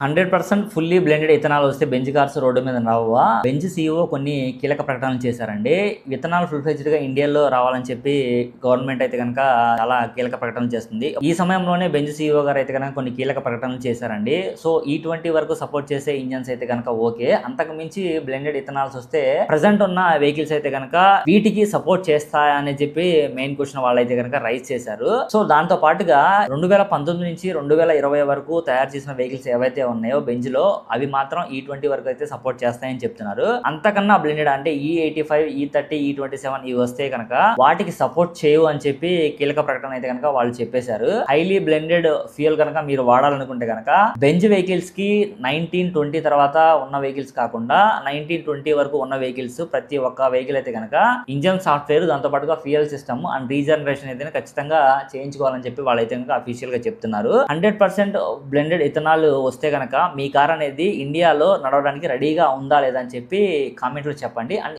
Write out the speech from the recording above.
100% fully blended ethanol వస్తే Benz cars road మీద రావా? బెంజ్ సీఈఓ కొన్ని కీలక ప్రకటనలు చేశారండి. ఇథనాల్ ఫుల్ ఫ్లెడ్జ్డ్ గా ఇండియాలో రావాలని చెప్పి గవర్నమెంట్ అయితే కనుక చాలా కీలక ప్రకటనలు చేస్తుంది. ఈ సమయంలోనే బెంజ్ సీఈఓ గారు అయితే కనుక కొన్ని కీలక ప్రకటనలు చేశారండి. సో E20 వరకు సపోర్ట్ చేసే ఇంజన్స్ అయితే కనుక ఓకే, అంతకు మించి బ్లెండెడ్ ఇథనాల్స్ వస్తే ప్రజెంట్ ఉన్న వెహికల్స్ అయితే కనుక వీటికి సపోర్ట్ చేస్తాయా అని చెప్పి మెయిన్ క్వశ్చన్ వాళ్ళైతే కనుక రైజ్ చేశారు. సో దాంతో పాటుగా 2019 నుంచి 2020 వరకు తయారు చేసిన వెహికల్స్ ఏవైతే ఉన్నాయో బెంజ్ లో, అవి మాత్రం E20 వరకు అయితే సపోర్ట్ చేస్తాయని చెప్తున్నారు. అంతకన్నా బ్లెండెడ్ అంటే E85, E30, E27 ఇవి వస్తే కనుక వాటికి సపోర్ట్ చేయవు అని చెప్పి కీలక ప్రకటన అయితే కనుక వాళ్ళు చెప్పేశారు. హైలీ బ్లెండెడ్ ఫ్యూయల్ కనుక మీరు వాడాలనుకుంటే కనుక బెంజ్ వెహికల్స్ కి 1920 తర్వాత ఉన్న వెహికల్స్ కాకుండా 1920 వరకు ఉన్న వెహికల్స్ ప్రతి ఒక్క వెహికల్ అయితే కనుక ఇంజన్ సాఫ్ట్వేర్, దాంతో పాటుగా ఫ్యూయల్ సిస్టమ్ అండ్ రీజనరేషన్ అయితే ఖచ్చితంగా చేయించుకోవాలని చెప్పి వాళ్ళైతే కనుక అఫీషియల్ గా చెప్తున్నారు. 100% బ్లెండెడ్ ఇథనాల్ వస్తే కనుక మీ కార్ అనేది ఇండియాలో నడవడానికి రెడీగా ఉందా లేదా అని చెప్పి కామెంట్లో చెప్పండి. అండ్